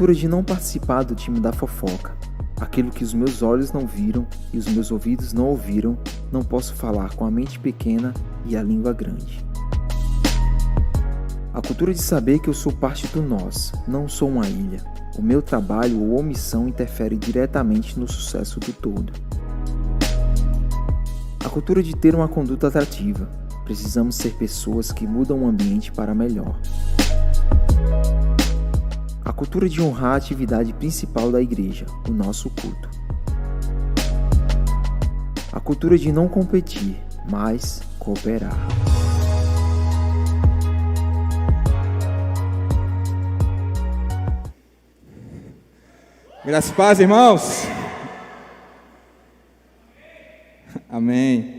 cultura de não participar do time da fofoca. Aquilo que os meus olhos não viram e os meus ouvidos não ouviram, não posso falar com a mente pequena e a língua grande. A cultura de saber que eu sou parte do nós, não sou uma ilha. O meu trabalho ou omissão interfere diretamente no sucesso do todo. A cultura de ter uma conduta atrativa. Precisamos ser pessoas que mudam o ambiente para melhor. A cultura de honrar a atividade principal da igreja, o nosso culto. A cultura de não competir, mas cooperar. Graças e paz, irmãos. Amém.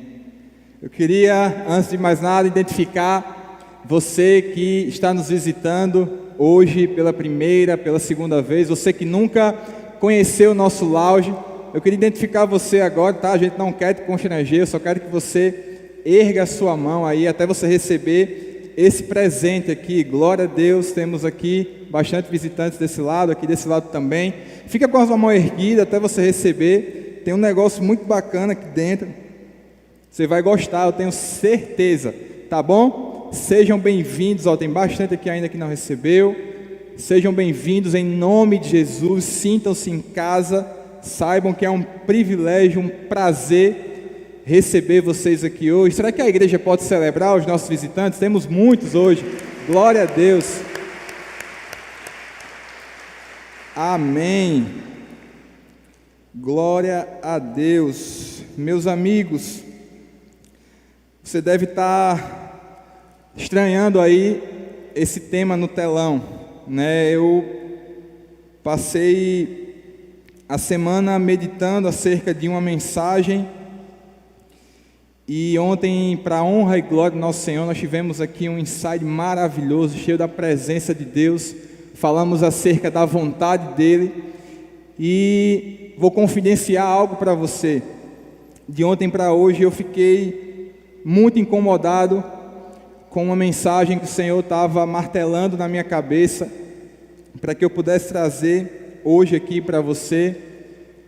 Eu queria, antes de mais nada, identificar você que está nos visitando hoje pela primeira, pela segunda vez, você que nunca conheceu o nosso lounge. Eu queria identificar você agora, tá? A gente não quer te constranger, eu só quero que você erga a sua mão aí até você receber esse presente aqui. Glória a Deus, temos aqui bastante visitantes desse lado, aqui desse lado também. Fica com a sua mão erguida até você receber. Tem um negócio muito bacana aqui dentro. Você vai gostar, eu tenho certeza, tá bom? Sejam bem-vindos, tem bastante aqui ainda que não recebeu. Sejam bem-vindos em nome de Jesus, sintam-se em casa, saibam que é um privilégio, um prazer receber vocês aqui hoje. Será que a igreja pode celebrar os nossos visitantes? Temos muitos hoje, glória a Deus. Amém. Glória a Deus. Meus amigos, você deve estar estranhando aí esse tema no telão, né? Eu passei a semana meditando acerca de uma mensagem e ontem, para a honra e glória do nosso Senhor, nós tivemos aqui um insight maravilhoso, cheio da presença de Deus. Falamos acerca da vontade dEle e vou confidenciar algo para você. De ontem para hoje eu fiquei muito incomodado com uma mensagem que o Senhor estava martelando na minha cabeça para que eu pudesse trazer hoje aqui para você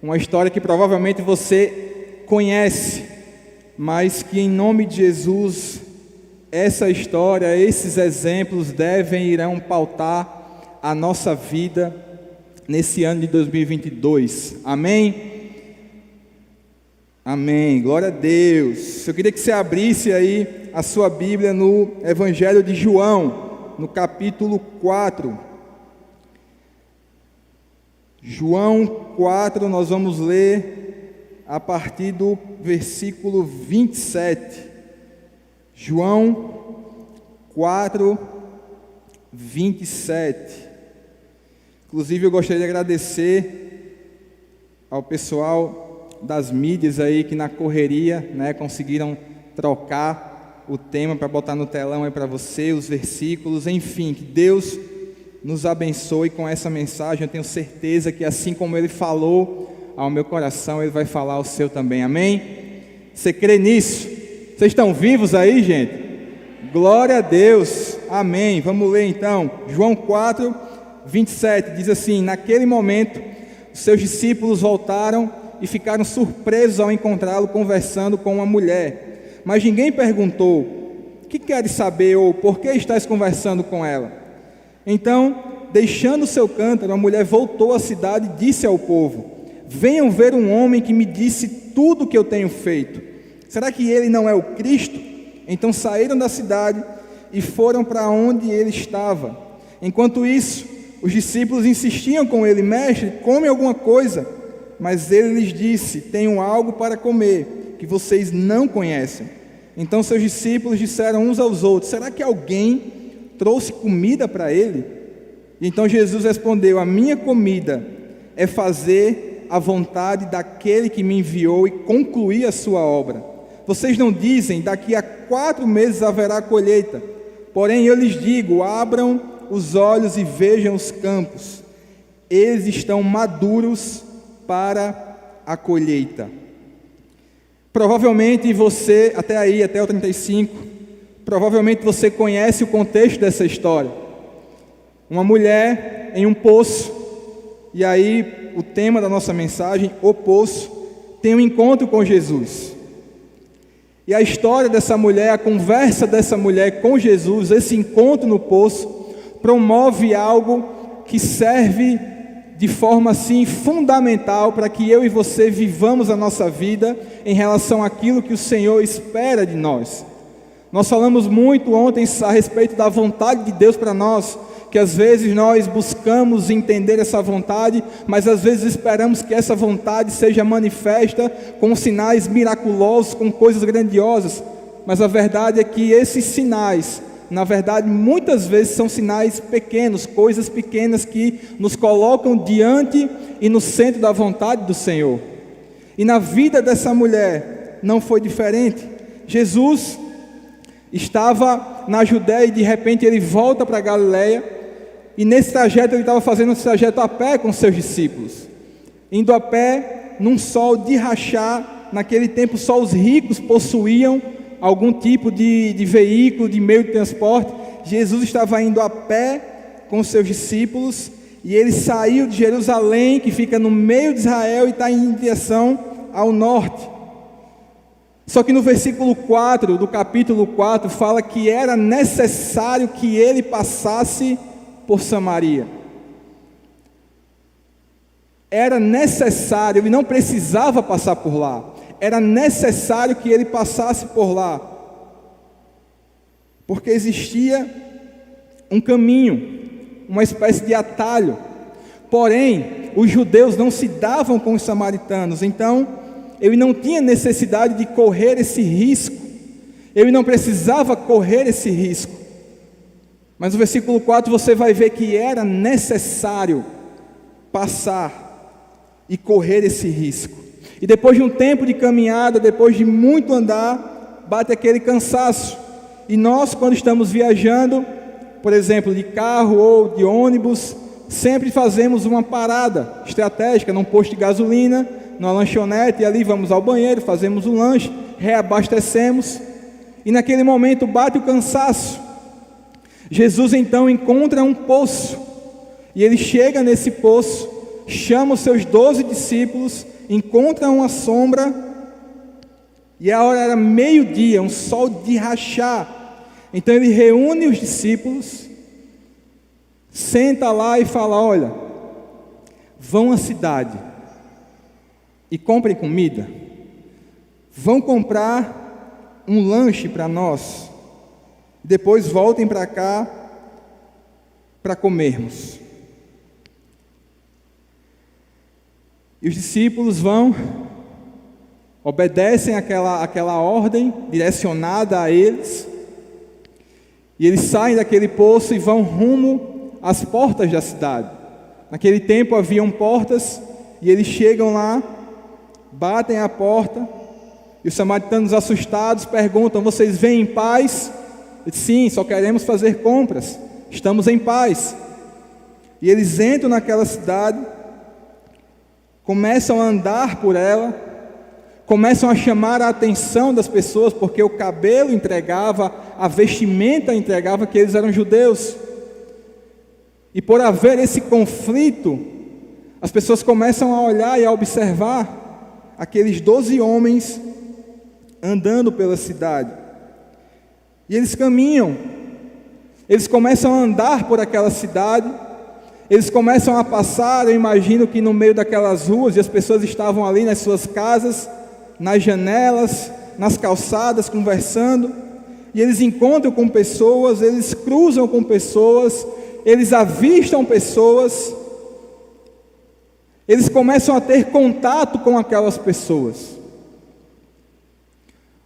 uma história que provavelmente você conhece, mas que em nome de Jesus essa história, esses exemplos irão pautar a nossa vida nesse ano de 2022, amém? Amém, glória a Deus. Eu queria que você abrisse aí a sua Bíblia no Evangelho de João, no capítulo 4. João 4, nós vamos ler a partir do versículo 27. João 4, 27. Inclusive eu gostaria de agradecer ao pessoal das mídias aí que na correria, né, conseguiram trocar o tema para botar no telão aí para você, os versículos, enfim, que Deus nos abençoe com essa mensagem. Eu tenho certeza que assim como Ele falou ao meu coração, Ele vai falar ao seu também, amém? Você crê nisso? Vocês estão vivos aí, gente? Glória a Deus, amém. Vamos ler então, João 4, 27, diz assim: naquele momento, os seus discípulos voltaram e ficaram surpresos ao encontrá-lo conversando com uma mulher. Mas ninguém perguntou: que queres saber ou por que estás conversando com ela? Então, deixando seu cântaro, a mulher voltou à cidade e disse ao povo: venham ver um homem que me disse tudo o que eu tenho feito. Será que ele não é o Cristo? Então saíram da cidade e foram para onde ele estava. Enquanto isso, os discípulos insistiam com ele: mestre, come alguma coisa. Mas ele lhes disse: tenho algo para comer, que vocês não conhecem. Então seus discípulos disseram uns aos outros: será que alguém trouxe comida para ele? E então Jesus respondeu: a minha comida é fazer a vontade daquele que me enviou e concluir a sua obra. Vocês não dizem: daqui a 4 meses haverá colheita? Porém eu lhes digo: abram os olhos e vejam os campos, eles estão maduros para a colheita. Provavelmente você, até o 35, provavelmente você conhece o contexto dessa história. Uma mulher em um poço, e aí o tema da nossa mensagem, o poço, tem um encontro com Jesus. E a história dessa mulher, a conversa dessa mulher com Jesus, esse encontro no poço, promove algo que serve de forma assim fundamental para que eu e você vivamos a nossa vida em relação àquilo que o Senhor espera de nós. Nós falamos muito ontem a respeito da vontade de Deus para nós, que às vezes nós buscamos entender essa vontade, mas às vezes esperamos que essa vontade seja manifesta com sinais miraculosos, com coisas grandiosas, mas a verdade é que esses sinais, na verdade, muitas vezes são sinais pequenos, coisas pequenas que nos colocam diante e no centro da vontade do Senhor. E na vida dessa mulher não foi diferente. Jesus estava na Judéia e de repente ele volta para Galileia, e nesse trajeto ele estava fazendo esse trajeto a pé com seus discípulos, indo a pé num sol de rachar. Naquele tempo só os ricos possuíam algum tipo de veículo, de meio de transporte. Jesus estava indo a pé com seus discípulos, e ele saiu de Jerusalém, que fica no meio de Israel, e está em direção ao norte. Só que no versículo 4 do capítulo 4 fala que era necessário que ele passasse por Samaria. Era necessário, ele não precisava passar por lá, era necessário que ele passasse por lá, porque existia um caminho, uma espécie de atalho. Porém, os judeus não se davam com os samaritanos, então ele não tinha necessidade de correr esse risco, ele não precisava correr esse risco. Mas no versículo 4 você vai ver que era necessário passar e correr esse risco. E depois de um tempo de caminhada, depois de muito andar, bate aquele cansaço. E nós, quando estamos viajando, por exemplo, de carro ou de ônibus, sempre fazemos uma parada estratégica num posto de gasolina, numa lanchonete, e ali vamos ao banheiro, fazemos um lanche, reabastecemos, e naquele momento bate o cansaço. Jesus então encontra um poço, e ele chega nesse poço, chama os seus 12 discípulos, encontra uma sombra, e a hora era meio-dia, um sol de rachar. Então ele reúne os discípulos, senta lá e fala: olha, vão à cidade e comprem comida, vão comprar um lanche para nós, depois voltem para cá para comermos. E os discípulos vão, obedecem aquela ordem direcionada a eles, e eles saem daquele poço e vão rumo às portas da cidade. Naquele tempo haviam portas, e eles chegam lá, batem a porta, e os samaritanos assustados perguntam: vocês vêm em paz? Sim, só queremos fazer compras, estamos em paz. E eles entram naquela cidade, começam a andar por ela, começam a chamar a atenção das pessoas, porque o cabelo entregava, a vestimenta entregava que eles eram judeus. E por haver esse conflito, as pessoas começam a olhar e a observar aqueles 12 homens andando pela cidade. E eles caminham, eles começam a andar por aquela cidade, eles começam a passar, eu imagino que no meio daquelas ruas, e as pessoas estavam ali nas suas casas, nas janelas, nas calçadas, conversando, e eles encontram com pessoas, eles cruzam com pessoas, eles avistam pessoas, eles começam a ter contato com aquelas pessoas.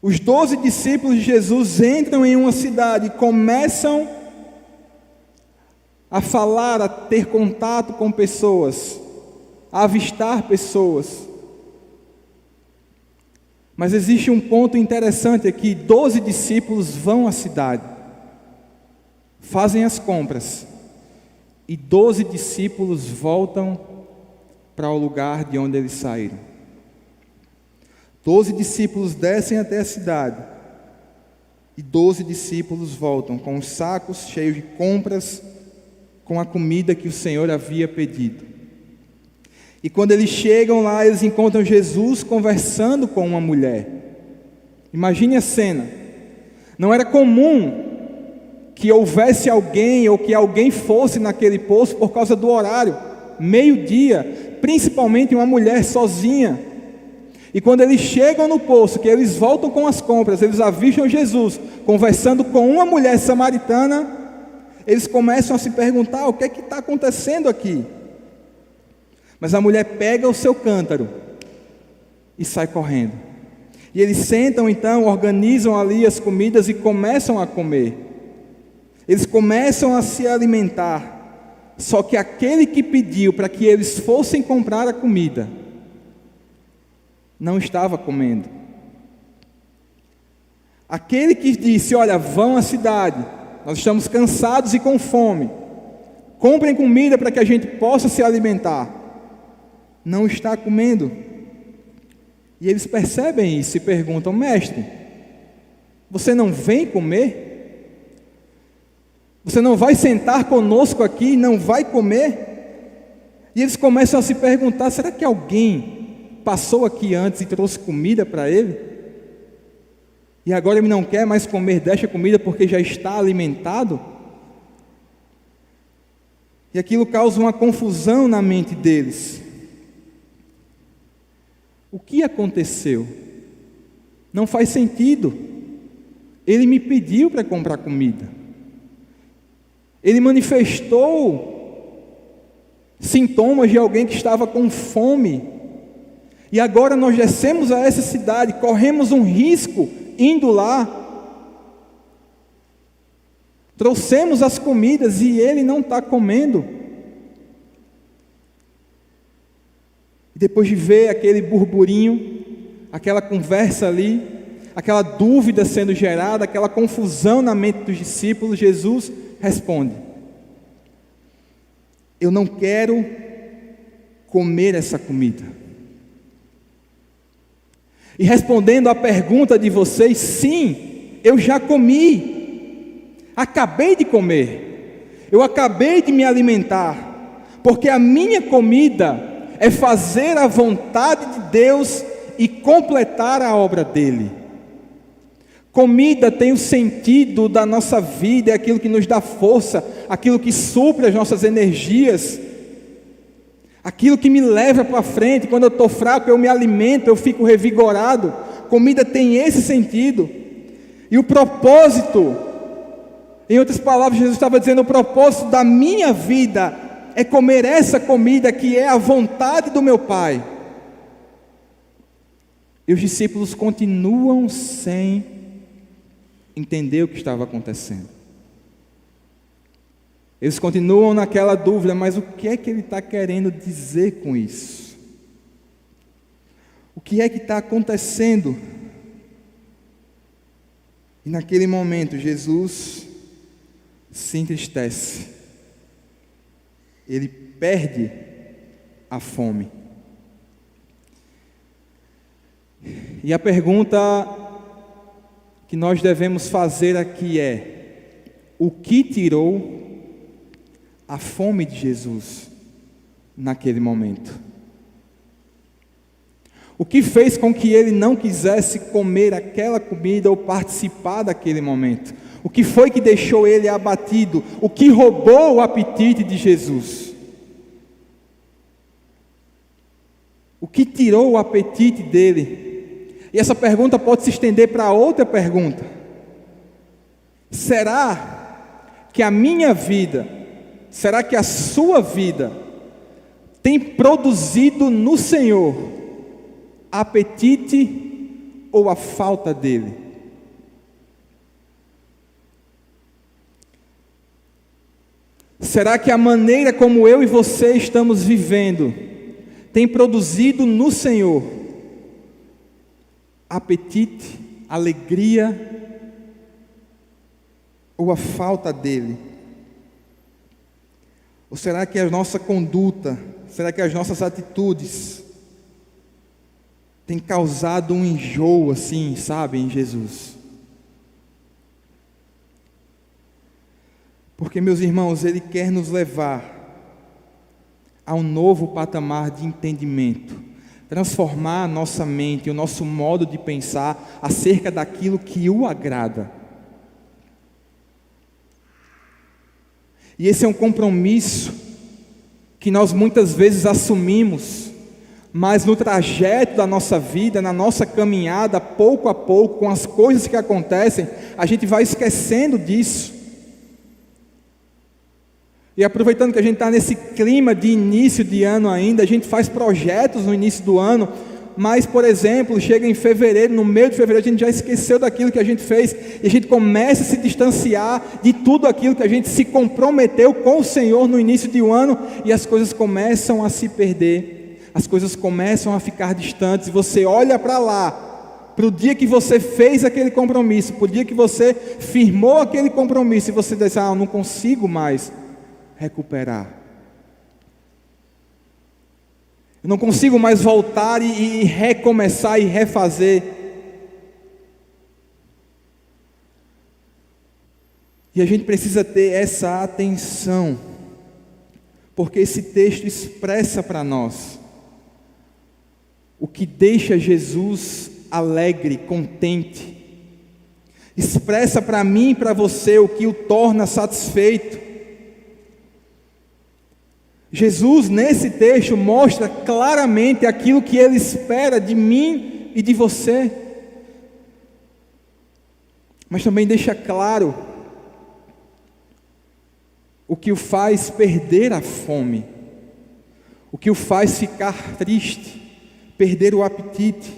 Os 12 discípulos de Jesus entram em uma cidade e começam a falar, a ter contato com pessoas, a avistar pessoas. Mas existe um ponto interessante aqui: 12 discípulos vão à cidade, fazem as compras, e 12 discípulos voltam para o lugar de onde eles saíram. 12 discípulos descem até a cidade, e 12 discípulos voltam com os sacos cheios de compras, com a comida que o Senhor havia pedido. E quando eles chegam lá, eles encontram Jesus conversando com uma mulher. Imagine a cena. Não era comum que houvesse alguém ou que alguém fosse naquele poço por causa do horário, meio-dia, principalmente uma mulher sozinha. E quando eles chegam no poço, que eles voltam com as compras, eles avistam Jesus conversando com uma mulher samaritana, eles começam a se perguntar: o que é que está acontecendo aqui? Mas a mulher pega o seu cântaro e sai correndo. E eles sentam então, organizam ali as comidas e começam a comer. Eles começam a se alimentar. Só que aquele que pediu para que eles fossem comprar a comida não estava comendo. Aquele que disse: olha, vão à cidade, nós estamos cansados e com fome, comprem comida para que a gente possa se alimentar, não está comendo. E eles percebem isso e perguntam: mestre, você não vem comer? Você não vai sentar conosco aqui, não vai comer? E eles começam a se perguntar: será que alguém passou aqui antes e trouxe comida para ele? E agora ele não quer mais comer desta comida porque já está alimentado? E aquilo causa uma confusão na mente deles. O que aconteceu? Não faz sentido. Ele me pediu para comprar comida. Ele manifestou sintomas de alguém que estava com fome. E agora nós descemos a essa cidade, corremos um risco indo lá. Trouxemos as comidas e ele não está comendo. Depois de ver aquele burburinho, aquela conversa ali, aquela dúvida sendo gerada, aquela confusão na mente dos discípulos, Jesus responde: eu não quero comer essa comida. E respondendo à pergunta de vocês, sim, eu já comi, acabei de comer, eu acabei de me alimentar, porque a minha comida é fazer a vontade de Deus e completar a obra dele. Comida tem o sentido da nossa vida, é aquilo que nos dá força, aquilo que supre as nossas energias, aquilo que me leva para frente. Quando eu estou fraco, eu me alimento, eu fico revigorado. Comida tem esse sentido. E o propósito, em outras palavras, Jesus estava dizendo: o propósito da minha vida é comer essa comida que é a vontade do meu Pai. E os discípulos continuam sem entender o que estava acontecendo. Eles continuam naquela dúvida: mas o que é que ele está querendo dizer com isso? O que é que está acontecendo? E naquele momento Jesus se entristece. Ele perde a fome. E a pergunta que nós devemos fazer aqui é: o que tirou a fome de Jesus naquele momento? O que fez com que ele não quisesse comer aquela comida ou participar daquele momento? O que foi que deixou ele abatido? O que roubou o apetite de Jesus? O que tirou o apetite dele? E essa pergunta pode se estender para outra pergunta: será que a minha vida, será que a sua vida tem produzido no Senhor apetite ou a falta dele? Será que a maneira como eu e você estamos vivendo tem produzido no Senhor apetite, alegria ou a falta dele? Ou será que a nossa conduta, será que as nossas atitudes têm causado um enjoo assim, sabe, em Jesus? Porque, meus irmãos, Ele quer nos levar a um novo patamar de entendimento, transformar a nossa mente, o nosso modo de pensar acerca daquilo que o agrada. E esse é um compromisso que nós muitas vezes assumimos, mas no trajeto da nossa vida, na nossa caminhada, pouco a pouco, com as coisas que acontecem, a gente vai esquecendo disso. E aproveitando que a gente está nesse clima de início de ano ainda, a gente faz projetos no início do ano, mas, por exemplo, chega em fevereiro, no meio de fevereiro, a gente já esqueceu daquilo que a gente fez, e a gente começa a se distanciar de tudo aquilo que a gente se comprometeu com o Senhor no início de um ano, e as coisas começam a se perder, as coisas começam a ficar distantes, e você olha para lá, para o dia que você fez aquele compromisso, para o dia que você firmou aquele compromisso, e você diz, eu não consigo mais recuperar. Eu não consigo mais voltar e recomeçar e refazer. E a gente precisa ter essa atenção, porque esse texto expressa para nós o que deixa Jesus alegre, contente. Expressa para mim e para você o que o torna satisfeito. Jesus, nesse texto, mostra claramente aquilo que Ele espera de mim e de você, mas também deixa claro o que o faz perder a fome, o que o faz ficar triste, perder o apetite,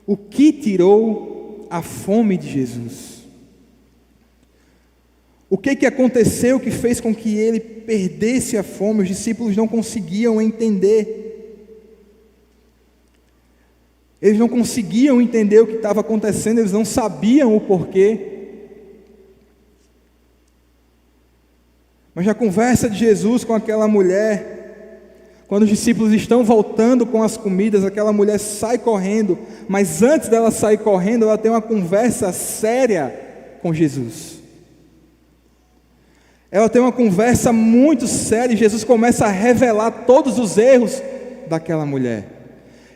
o que tirou a fome de Jesus. O que aconteceu que fez com que ele perdesse a fome? Os discípulos não conseguiam entender. Eles não conseguiam entender o que estava acontecendo, eles não sabiam o porquê. Mas na conversa de Jesus com aquela mulher, quando os discípulos estão voltando com as comidas, aquela mulher sai correndo, mas antes dela sair correndo, ela tem uma conversa séria com Jesus. Ela tem uma conversa muito séria e Jesus começa a revelar todos os erros daquela mulher.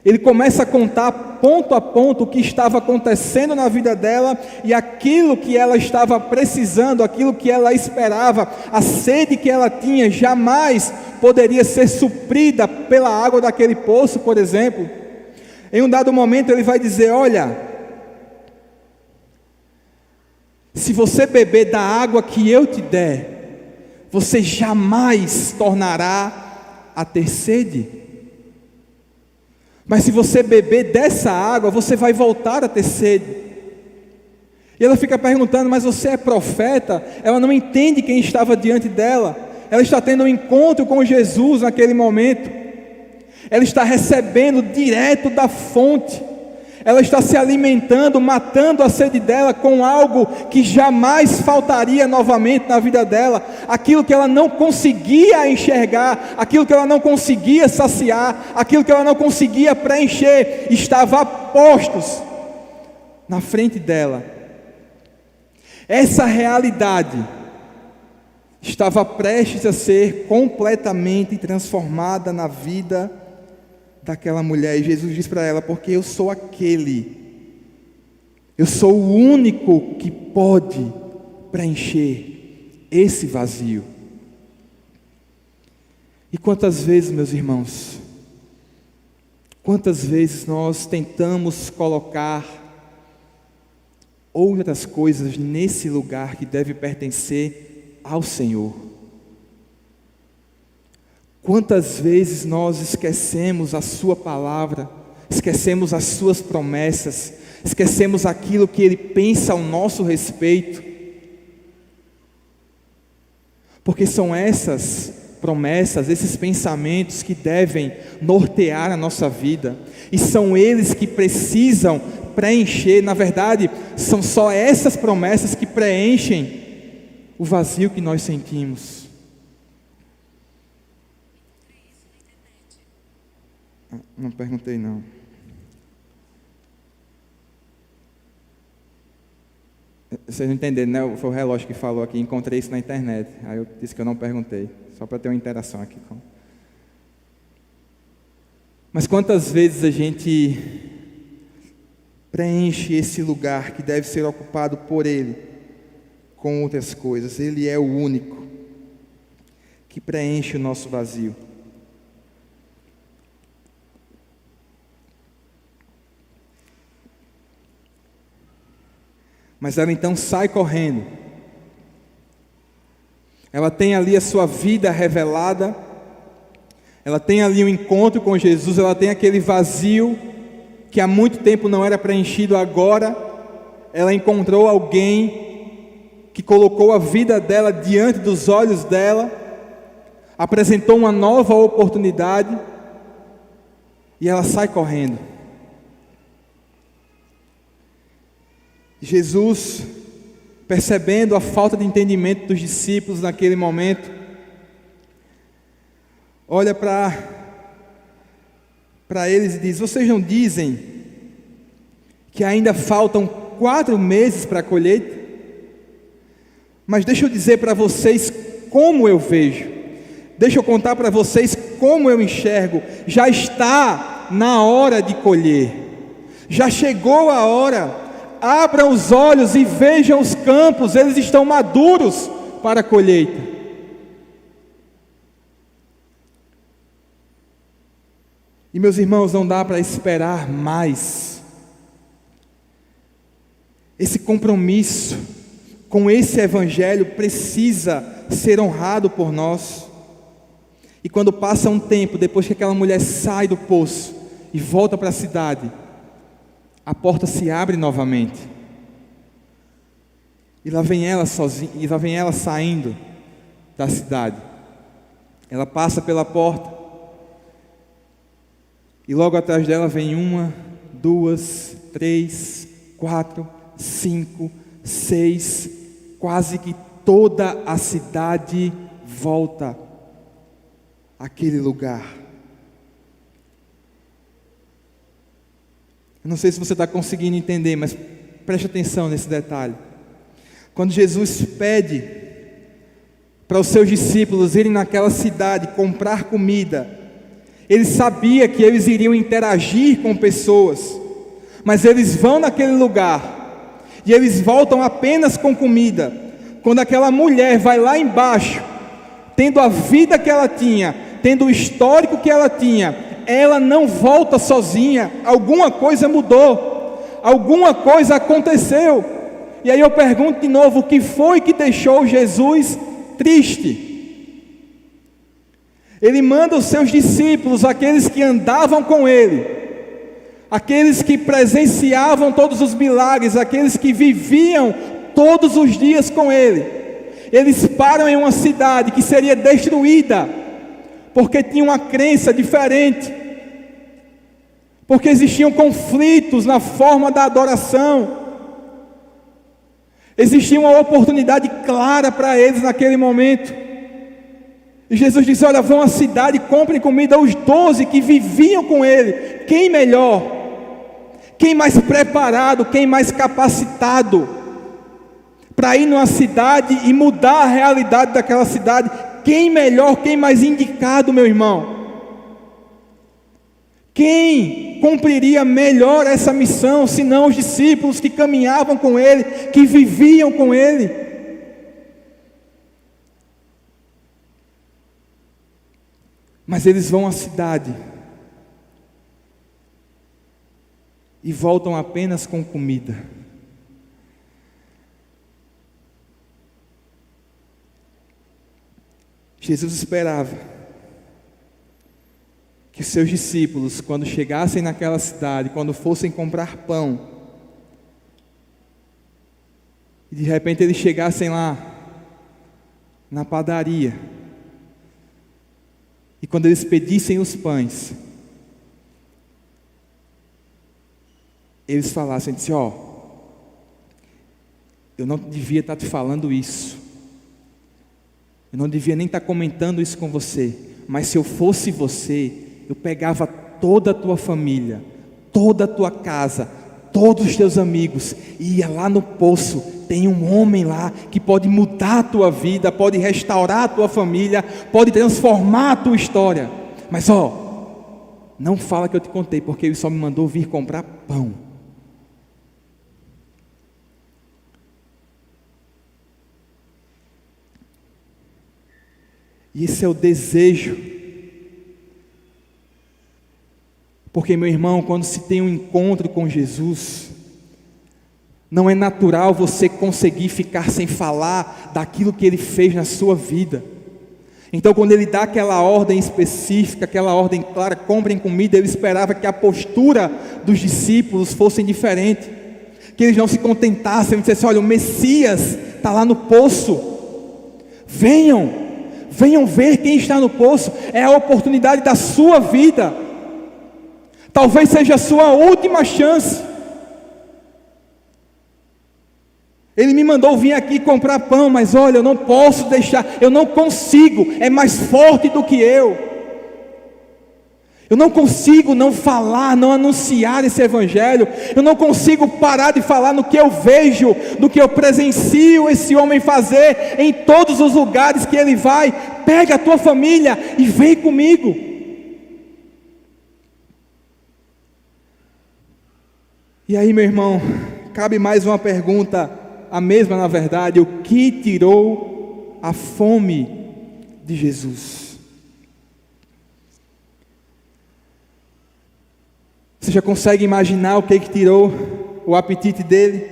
Ele começa a contar ponto a ponto o que estava acontecendo na vida dela e aquilo que ela estava precisando, aquilo que ela esperava, a sede que ela tinha jamais poderia ser suprida pela água daquele poço, por exemplo. Em um dado momento ele vai dizer, olha, se você beber da água que eu te der, você jamais tornará a ter sede. Mas se você beber dessa água, você vai voltar a ter sede. E ela fica perguntando, mas você é profeta? Ela não entende quem estava diante dela. Ela está tendo um encontro com Jesus naquele momento. Ela está recebendo direto da fonte. Ela está se alimentando, matando a sede dela com algo que jamais faltaria novamente na vida dela. Aquilo que ela não conseguia enxergar, aquilo que ela não conseguia saciar, aquilo que ela não conseguia preencher, estava a postos na frente dela. Essa realidade estava prestes a ser completamente transformada na vida daquela mulher, e Jesus diz para ela, porque eu sou eu sou o único que pode preencher esse vazio. E quantas vezes, meus irmãos, quantas vezes nós tentamos colocar outras coisas nesse lugar que deve pertencer ao Senhor. Quantas vezes nós esquecemos a sua palavra, esquecemos as suas promessas, esquecemos aquilo que Ele pensa ao nosso respeito, porque são essas promessas, esses pensamentos que devem nortear a nossa vida, e são eles que precisam preencher, na verdade, são só essas promessas que preenchem o vazio que nós sentimos. Não perguntei não. Vocês não entenderam, né? Foi o relógio que falou aqui, encontrei isso na internet. Aí eu disse que eu não perguntei, só para ter uma interação aqui. Mas quantas vezes a gente preenche esse lugar que deve ser ocupado por Ele com outras coisas? Ele é o único que preenche o nosso vazio. Mas ela então sai correndo. Ela tem ali a sua vida revelada. Ela tem ali um encontro com Jesus. Ela tem aquele vazio que há muito tempo não era preenchido. Agora ela encontrou alguém que colocou a vida dela diante dos olhos dela, apresentou uma nova oportunidade, e ela sai correndo. Jesus, percebendo a falta de entendimento dos discípulos naquele momento, olha para eles e diz: vocês não dizem que ainda faltam 4 meses para a colheita? Mas deixa eu dizer para vocês como eu vejo, deixa eu contar para vocês como eu enxergo. Já está na hora de colher, já chegou a hora. Abram os olhos e vejam os campos, eles estão maduros para a colheita. E meus irmãos, não dá para esperar mais. Esse compromisso com esse evangelho precisa ser honrado por nós. E quando passa um tempo, depois que aquela mulher sai do poço e volta para a cidade, a porta se abre novamente. E lá vem ela sozinha, e lá vem ela saindo da cidade. Ela passa pela porta. E logo atrás dela vem 1, 2, 3, 4, 5, 6, quase que toda a cidade volta àquele lugar. Eu não sei se você está conseguindo entender, mas preste atenção nesse detalhe. Quando Jesus pede para os seus discípulos irem naquela cidade comprar comida, ele sabia que eles iriam interagir com pessoas, mas eles vão naquele lugar e eles voltam apenas com comida. Quando aquela mulher vai lá embaixo, tendo a vida que ela tinha, tendo o histórico que ela tinha, ela não volta sozinha. Alguma coisa mudou, alguma coisa aconteceu. E aí eu pergunto de novo: o que foi que deixou Jesus triste? Ele manda os seus discípulos, aqueles que andavam com ele, aqueles que presenciavam todos os milagres, aqueles que viviam todos os dias com ele. Eles param em uma cidade que seria destruída, porque tinha uma crença diferente, porque existiam conflitos na forma da adoração. Existia uma oportunidade clara para eles naquele momento. E Jesus disse: olha, vão à cidade e comprem comida. Os 12 que viviam com ele, quem melhor, quem mais preparado, quem mais capacitado para ir numa cidade e mudar a realidade daquela cidade? Quem melhor, quem mais indicado, meu irmão? Quem cumpriria melhor essa missão, senão os discípulos que caminhavam com ele, que viviam com ele? Mas eles vão à cidade e voltam apenas com comida. Jesus esperava que os seus discípulos, quando chegassem naquela cidade, quando fossem comprar pão, e de repente eles chegassem lá na padaria, e quando eles pedissem os pães, eles falassem assim: ó, eu não devia estar te falando isso, eu não devia nem estar comentando isso com você, mas se eu fosse você, eu pegava toda a tua família, toda a tua casa, todos os teus amigos, e ia lá no poço. Tem um homem lá que pode mudar a tua vida, pode restaurar a tua família, pode transformar a tua história. Mas não fala que eu te contei, porque ele só me mandou vir comprar pão. E esse é o desejo. Porque, meu irmão, quando se tem um encontro com Jesus, não é natural você conseguir ficar sem falar daquilo que Ele fez na sua vida. Então, quando Ele dá aquela ordem específica, aquela ordem clara, comprem comida, Ele esperava que a postura dos discípulos fosse diferente, que eles não se contentassem, eles dissessem: olha, o Messias está lá no poço, venham ver quem está no poço, é a oportunidade da sua vida, talvez seja a sua última chance. Ele me mandou vir aqui comprar pão, mas olha, eu não posso deixar, eu não consigo, é mais forte do que eu não consigo não falar, não anunciar esse evangelho, eu não consigo parar de falar no que eu vejo, no que eu presencio esse homem fazer, em todos os lugares que ele vai. Pega a tua família e vem comigo. E aí, meu irmão, cabe mais uma pergunta, a mesma na verdade: o que tirou a fome de Jesus? Você já consegue imaginar o que tirou o apetite dele?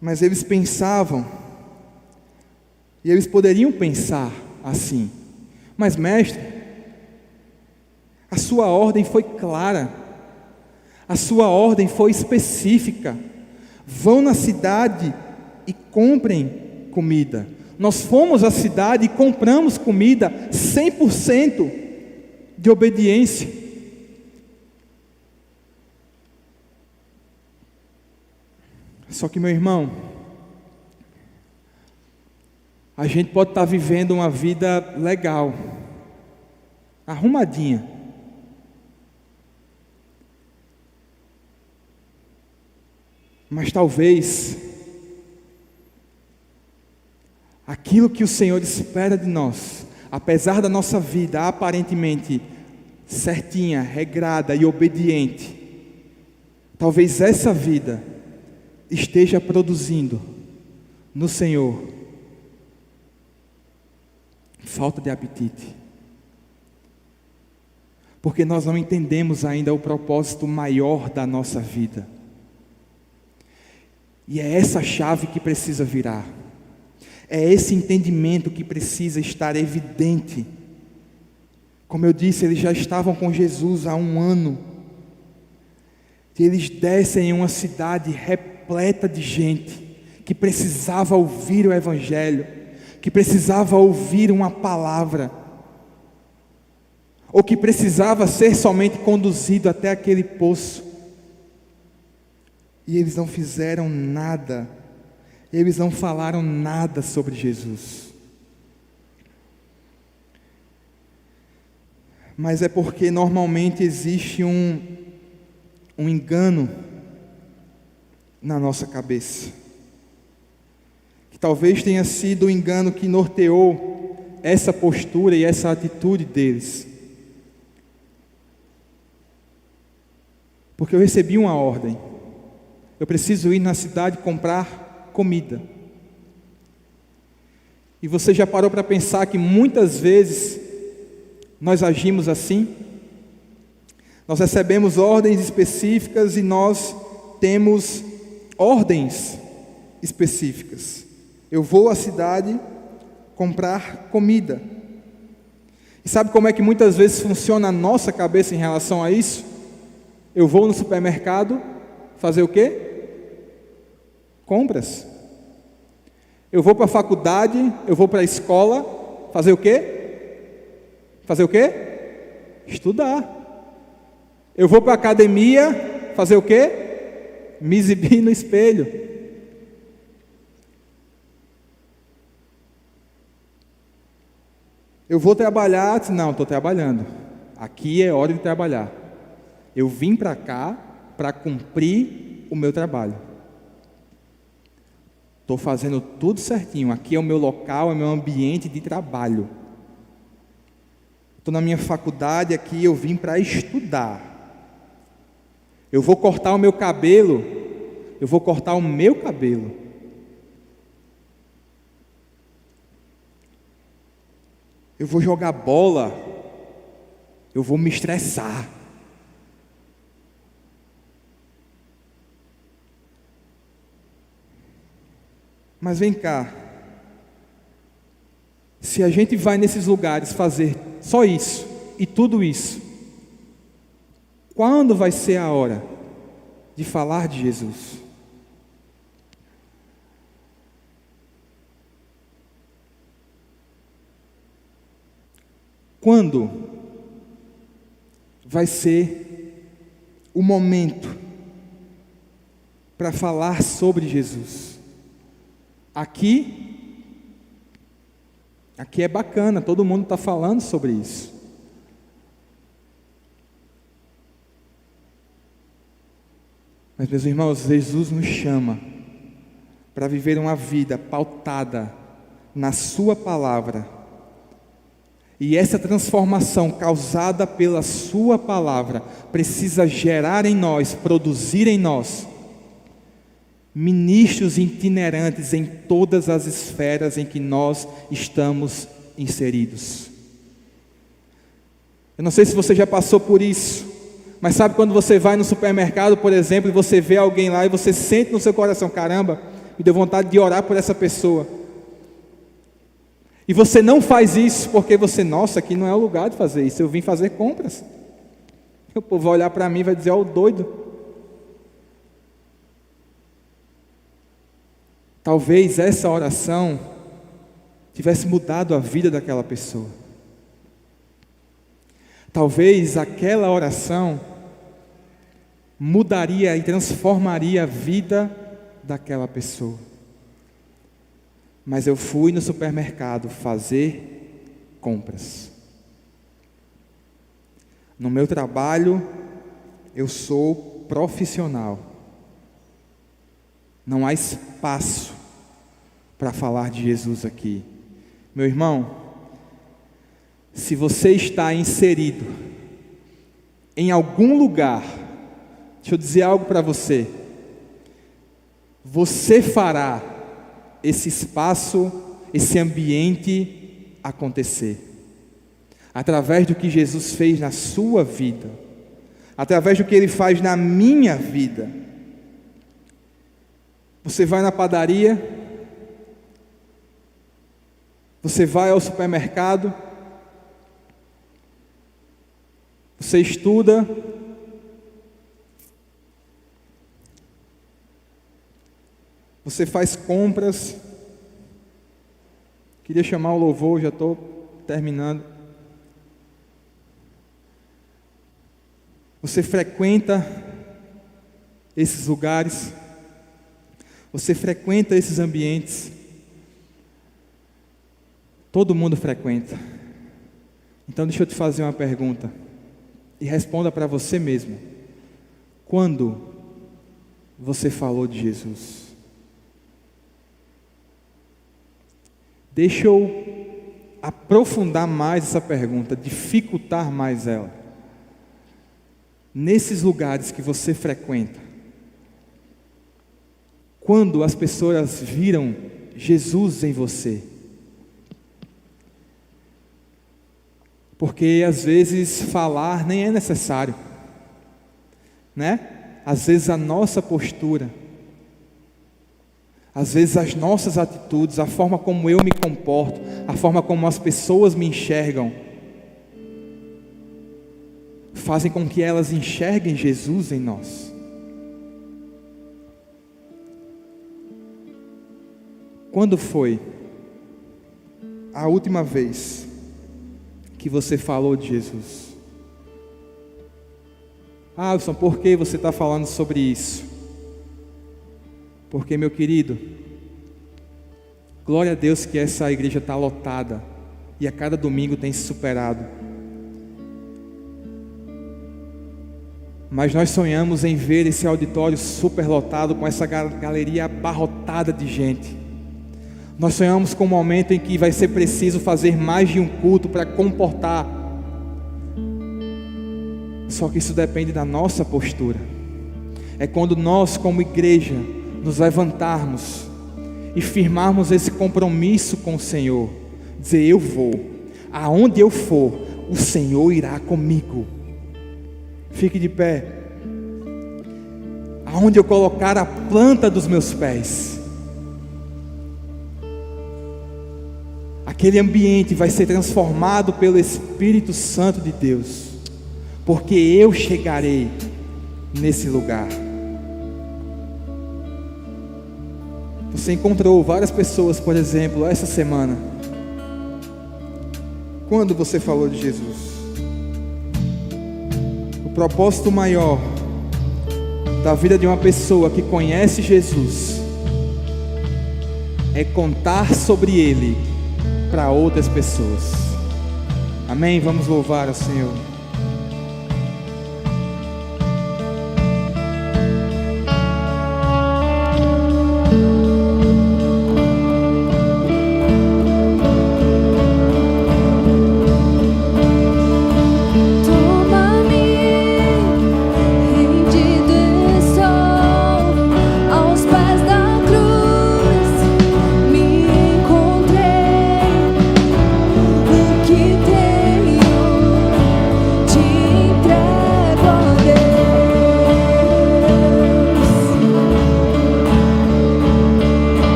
Mas eles pensavam, e eles poderiam pensar assim: mas mestre, a sua ordem foi clara, a sua ordem foi específica, vão na cidade e comprem comida. Nós fomos à cidade e compramos comida, 100% de obediência. Só que, meu irmão, a gente pode estar vivendo uma vida legal, arrumadinha, mas talvez aquilo que o Senhor espera de nós, apesar da nossa vida aparentemente certinha, regrada e obediente, talvez essa vida esteja produzindo no Senhor falta de apetite, porque nós não entendemos ainda o propósito maior da nossa vida, e é essa chave que precisa virar. É esse entendimento que precisa estar evidente. Como eu disse, eles já estavam com Jesus há 1 ano. E eles descem em uma cidade repleta de gente que precisava ouvir o Evangelho, que precisava ouvir uma palavra, ou que precisava ser somente conduzido até aquele poço. E eles não fizeram nada. Eles não falaram nada sobre Jesus. Mas é porque normalmente existe um engano na nossa cabeça, que talvez tenha sido o engano que norteou essa postura e essa atitude deles. Porque eu recebi uma ordem, eu preciso ir na cidade comprar comida. E você já parou para pensar que muitas vezes nós agimos assim? Nós recebemos ordens específicas e nós temos ordens específicas. Eu vou à cidade comprar comida. E sabe como é que muitas vezes funciona a nossa cabeça em relação a isso? Eu vou no supermercado fazer o quê? Compras. Eu vou para a faculdade, eu vou para a escola, fazer o quê? Fazer o quê? Estudar. Eu vou para a academia, fazer o quê? Me exibir no espelho. Eu vou trabalhar, não, estou trabalhando. Aqui é hora de trabalhar. Eu vim para cá para cumprir o meu trabalho. Estou fazendo tudo certinho, aqui é o meu local, é o meu ambiente de trabalho. Estou na minha faculdade aqui, eu vim para estudar. Eu vou cortar o meu cabelo, eu vou cortar o meu cabelo. Eu vou jogar bola, eu vou me estressar. Mas vem cá, se a gente vai nesses lugares fazer só isso e tudo isso, quando vai ser a hora de falar de Jesus? Quando vai ser o momento para falar sobre Jesus? Aqui é bacana, todo mundo está falando sobre isso. Mas, meus irmãos, Jesus nos chama para viver uma vida pautada na sua palavra. E essa transformação causada pela sua palavra precisa gerar em nós, produzir em nós, ministros itinerantes em todas as esferas em que nós estamos inseridos. Eu não sei se você já passou por isso, mas sabe quando você vai no supermercado, por exemplo, e você vê alguém lá e você sente no seu coração, caramba, me deu vontade de orar por essa pessoa. E você não faz isso porque você, nossa, aqui não é o lugar de fazer isso, eu vim fazer compras. O povo vai olhar para mim e vai dizer, ó, o doido. Talvez essa oração tivesse mudado a vida daquela pessoa. Talvez aquela oração mudaria e transformaria a vida daquela pessoa. Mas eu fui no supermercado fazer compras. No meu trabalho, eu sou profissional. Não há espaço para falar de Jesus aqui. Meu irmão, se você está inserido em algum lugar, deixa eu dizer algo para você. Você fará esse espaço, esse ambiente acontecer. Através do que Jesus fez na sua vida. Através do que Ele faz na minha vida. Você vai na padaria, você vai ao supermercado, você estuda, você faz compras. Queria chamar o louvor, já estou terminando. Você frequenta esses lugares, você frequenta esses ambientes. Todo mundo frequenta. Então deixa eu te fazer uma pergunta e responda para você mesmo. Quando você falou de Jesus? Deixa eu aprofundar mais essa pergunta, dificultar mais ela. Nesses lugares que você frequenta, quando as pessoas viram Jesus em você? Porque às vezes falar nem é necessário, né? Às vezes a nossa postura, às vezes as nossas atitudes, a forma como eu me comporto, a forma como as pessoas me enxergam, fazem com que elas enxerguem Jesus em nós. Quando foi a última vez que você falou de Jesus? Alisson, por que você está falando sobre isso? Porque, meu querido, glória a Deus que essa igreja está lotada e a cada domingo tem se superado. Mas nós sonhamos em ver esse auditório superlotado com essa galeria abarrotada de gente. Nós sonhamos com um momento em que vai ser preciso fazer mais de um culto para comportar Só que isso depende da nossa postura. É quando nós, como igreja, nos levantarmos e firmarmos esse compromisso com o Senhor. Dizer: eu vou, aonde eu for, o Senhor irá comigo. Fique de pé. Aonde eu colocar a planta dos meus pés, aquele ambiente vai ser transformado pelo Espírito Santo de Deus, porque eu chegarei nesse lugar. Você encontrou várias pessoas, por exemplo, essa semana. Quando você falou de Jesus? O propósito maior da vida de uma pessoa que conhece Jesus é contar sobre Ele para outras pessoas. Amém? Vamos louvar ao Senhor.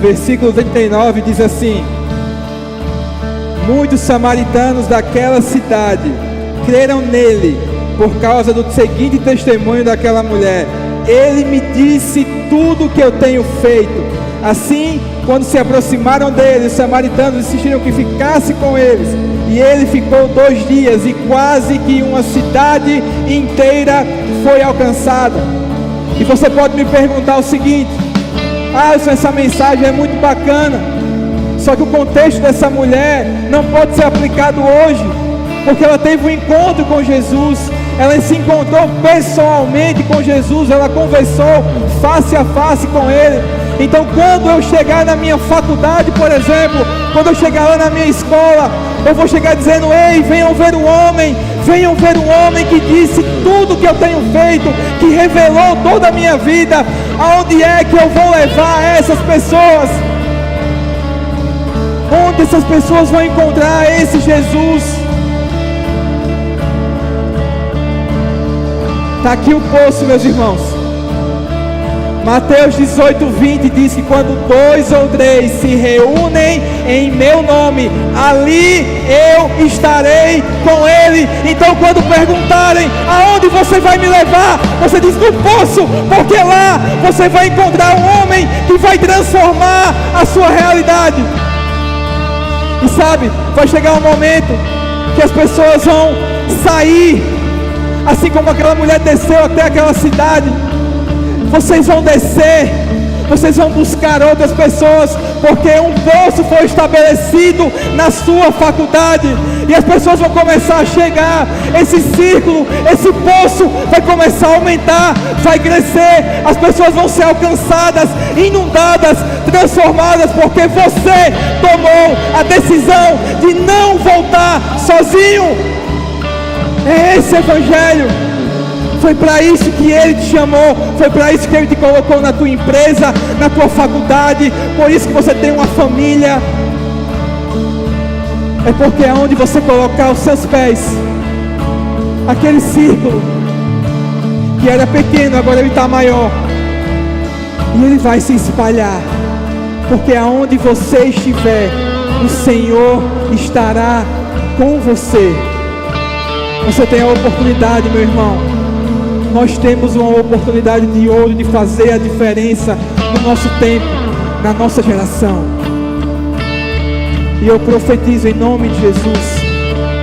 versículo 39 diz assim: muitos samaritanos daquela cidade creram nele por causa do seguinte testemunho daquela mulher: ele me disse tudo o que eu tenho feito. Assim, quando se aproximaram dele, os samaritanos insistiram que ficasse com eles, e ele ficou 2 dias, e quase que uma cidade inteira foi alcançada. E você pode me perguntar o seguinte: essa mensagem é muito bacana, só que o contexto dessa mulher não pode ser aplicado hoje, porque ela teve um encontro com Jesus, ela se encontrou pessoalmente com Jesus, ela conversou face a face com ele. Então, quando eu chegar na minha faculdade, por exemplo, quando eu chegar lá na minha escola, eu vou chegar dizendo: ei, venham ver um homem que disse tudo que eu tenho feito, que revelou toda a minha vida. Aonde é que eu vou levar essas pessoas? Onde essas pessoas vão encontrar esse Jesus? Está aqui o poço, meus irmãos. Mateus 18:20 diz que quando 2 ou 3 se reúnem em meu nome, ali eu estarei com ele. Então, quando perguntarem: aonde você vai me levar? Você diz: no poço, porque lá você vai encontrar um homem que vai transformar a sua realidade. E sabe, vai chegar um momento que as pessoas vão sair, assim como aquela mulher desceu até aquela cidade. Vocês vão descer, vocês vão buscar outras pessoas, porque um poço foi estabelecido na sua faculdade, e as pessoas vão começar a chegar. Esse círculo, esse poço vai começar a aumentar, vai crescer, as pessoas vão ser alcançadas, inundadas, transformadas, porque você tomou a decisão de não voltar sozinho. É esse evangelho. Foi para isso que Ele te chamou, foi para isso que Ele te colocou na tua empresa, na tua faculdade, por isso que você tem uma família. É porque é onde você colocar os seus pés, aquele círculo que era pequeno, agora ele está maior, e ele vai se espalhar, porque aonde você estiver, o Senhor estará com você. Você tem a oportunidade, meu irmão. Nós temos uma oportunidade de ouro de fazer a diferença no nosso tempo, na nossa geração. E eu profetizo em nome de Jesus,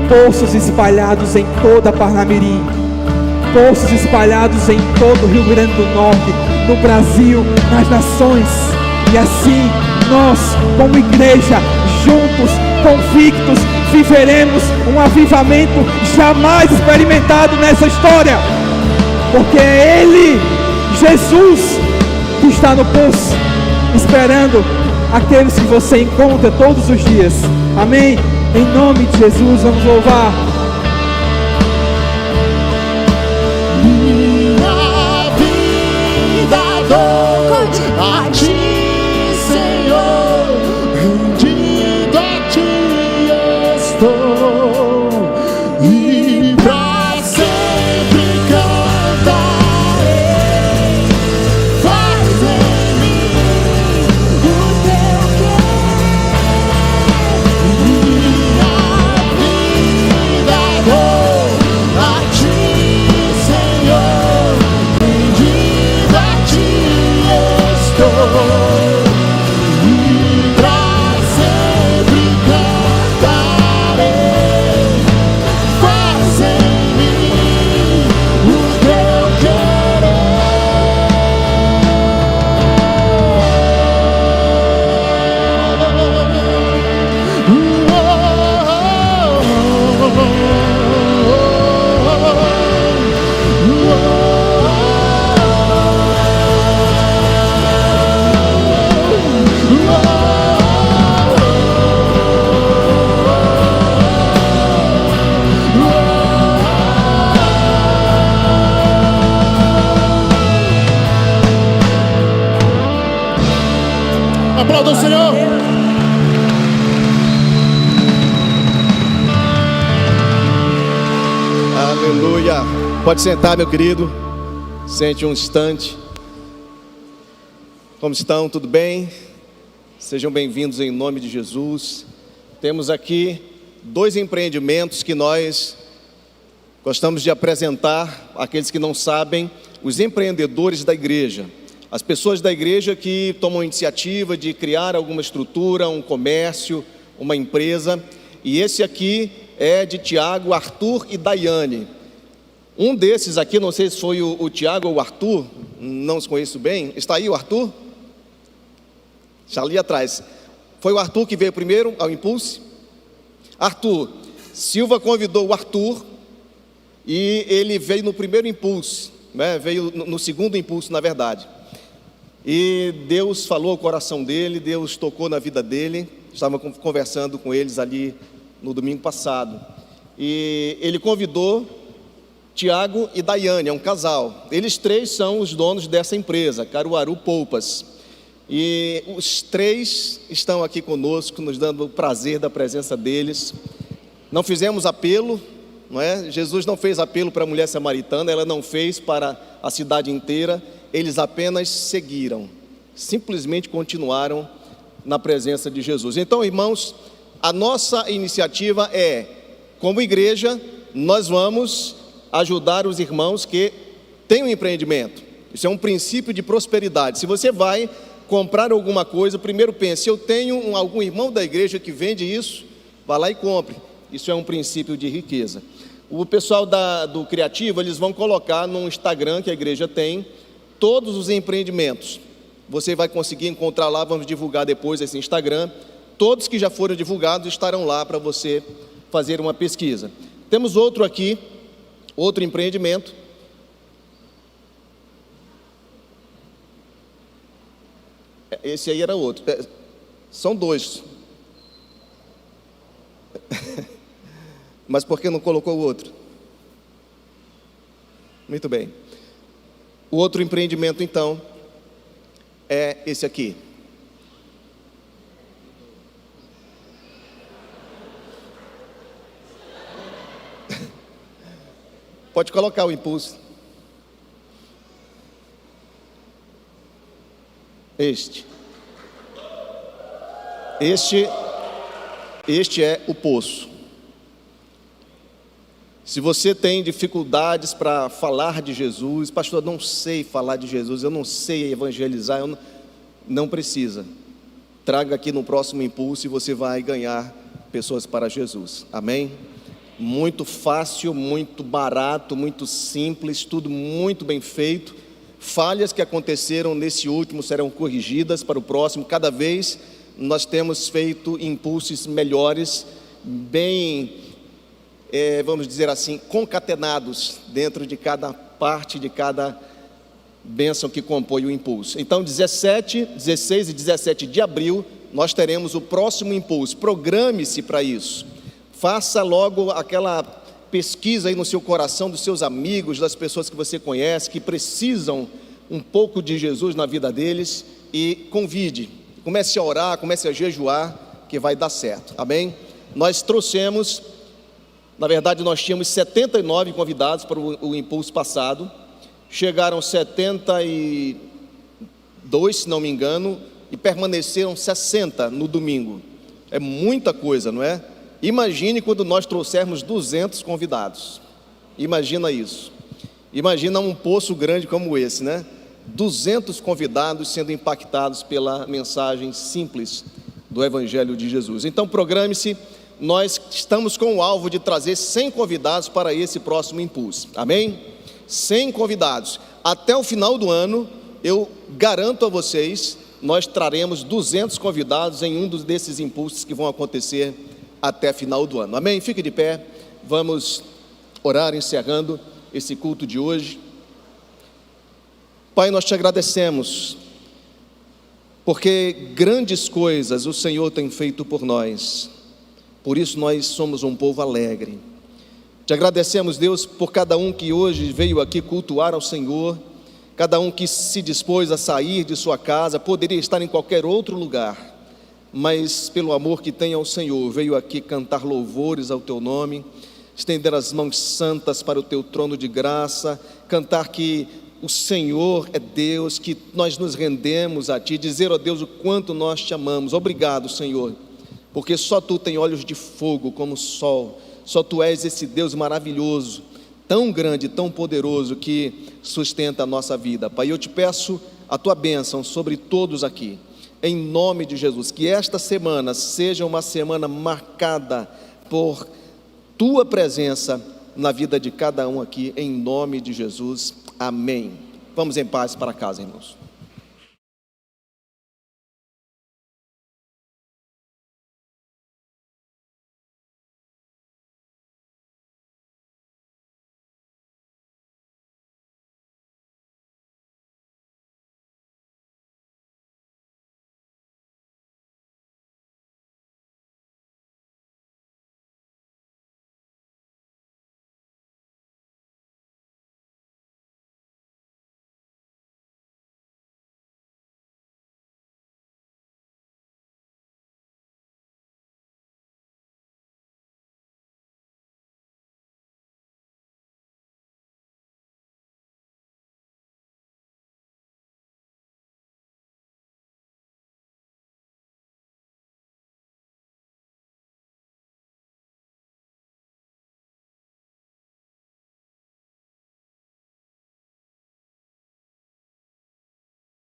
poços espalhados em toda Parnamirim, poços espalhados em todo o Rio Grande do Norte, no Brasil, nas nações. E assim, nós, como igreja, juntos, convictos, viveremos um avivamento jamais experimentado nessa história. Porque é Ele, Jesus, que está no poço, esperando aqueles que você encontra todos os dias. Amém? Em nome de Jesus, vamos louvar. Minha vida dou a Ti, Senhor, rendido a Ti estou, e pra sempre cantarei. Faz em mim o Teu querer. Minha vida dou a Ti, Senhor, rendido a Ti estou. Aplauda o Senhor. Aleluia. Pode sentar, meu querido. Sente um instante. Como estão? Tudo bem? Sejam bem-vindos em nome de Jesus. Temos aqui 2 empreendimentos que nós gostamos de apresentar àqueles que não sabem, os empreendedores da igreja. As pessoas da igreja que tomam iniciativa de criar alguma estrutura, um comércio, uma empresa. E esse aqui é de Tiago, Arthur e Daiane. Um desses aqui, não sei se foi o Tiago ou o Arthur, não os conheço bem. Está aí o Arthur? Já ali atrás. Foi o Arthur que veio primeiro ao Impulse? Arthur, Silva convidou o Arthur e ele veio no primeiro Impulse, né? Veio no segundo Impulse, na verdade. E Deus falou ao coração dele, Deus tocou na vida dele. Estava conversando com eles ali no domingo passado. E ele convidou Tiago e Daiane, é um casal. Eles 3 são os donos dessa empresa, Caruaru Poupas. E os 3 estão aqui conosco, nos dando o prazer da presença deles. Não fizemos apelo, não é? Jesus não fez apelo para a mulher samaritana, ela não fez para a cidade inteira. Eles apenas seguiram, simplesmente continuaram na presença de Jesus. Então, irmãos, a nossa iniciativa é, como igreja, nós vamos ajudar os irmãos que têm um empreendimento. Isso é um princípio de prosperidade. Se você vai comprar alguma coisa, primeiro pense, se eu tenho algum irmão da igreja que vende isso, vá lá e compre. Isso é um princípio de riqueza. O pessoal do Criativo, eles vão colocar no Instagram que a igreja tem, todos os empreendimentos. Você vai conseguir encontrar lá, vamos divulgar depois esse Instagram. Todos que já foram divulgados estarão lá para você fazer uma pesquisa. Temos outro aqui, outro empreendimento. Esse aí era outro. São 2. Mas por que não colocou o outro? Muito bem. O outro empreendimento, então, é esse aqui. Pode colocar o Impulse. Este é o Poço. Se você tem dificuldades para falar de Jesus, pastor, eu não sei falar de Jesus, eu não sei evangelizar, não precisa. Traga aqui no próximo Impulso e você vai ganhar pessoas para Jesus. Amém? Muito fácil, muito barato, muito simples, tudo muito bem feito. Falhas que aconteceram nesse último serão corrigidas para o próximo. Cada vez nós temos feito impulsos melhores, bem, vamos dizer assim, concatenados dentro de cada parte, de cada bênção que compõe o impulso. Então, 17, 16 e 17 de abril, nós teremos o próximo impulso. Programe-se para isso. Faça logo aquela pesquisa aí no seu coração, dos seus amigos, das pessoas que você conhece, que precisam um pouco de Jesus na vida deles, e convide. Comece a orar, comece a jejuar, que vai dar certo. Amém? Nós trouxemos, na verdade nós tínhamos 79 convidados para o impulso passado. Chegaram 72, se não me engano, e permaneceram 60 no domingo. É muita coisa, não é? Imagine quando nós trouxermos 200 convidados. Imagina isso. Imagina um poço grande como esse, né? 200 convidados sendo impactados pela mensagem simples do Evangelho de Jesus. Então programe-se. Nós estamos com o alvo de trazer 100 convidados para esse próximo impulso. Amém? 100 convidados. Até o final do ano, eu garanto a vocês, nós traremos 200 convidados em um desses impulsos que vão acontecer até final do ano. Amém? Fique de pé. Vamos orar encerrando esse culto de hoje. Pai, nós te agradecemos, porque grandes coisas o Senhor tem feito por nós. Por isso nós somos um povo alegre. Te agradecemos, Deus, por cada um que hoje veio aqui cultuar ao Senhor, cada um que se dispôs a sair de sua casa, poderia estar em qualquer outro lugar, mas pelo amor que tem ao Senhor, veio aqui cantar louvores ao teu nome, estender as mãos santas para o teu trono de graça, cantar que o Senhor é Deus, que nós nos rendemos a Ti, dizer, ó Deus, o quanto nós Te amamos. Obrigado, Senhor, porque só Tu tem olhos de fogo como o sol, só Tu és esse Deus maravilhoso, tão grande, tão poderoso, que sustenta a nossa vida. Pai, eu Te peço a Tua bênção sobre todos aqui, em nome de Jesus, que esta semana seja uma semana marcada por Tua presença na vida de cada um aqui, em nome de Jesus, amém. Vamos em paz para casa, irmãos.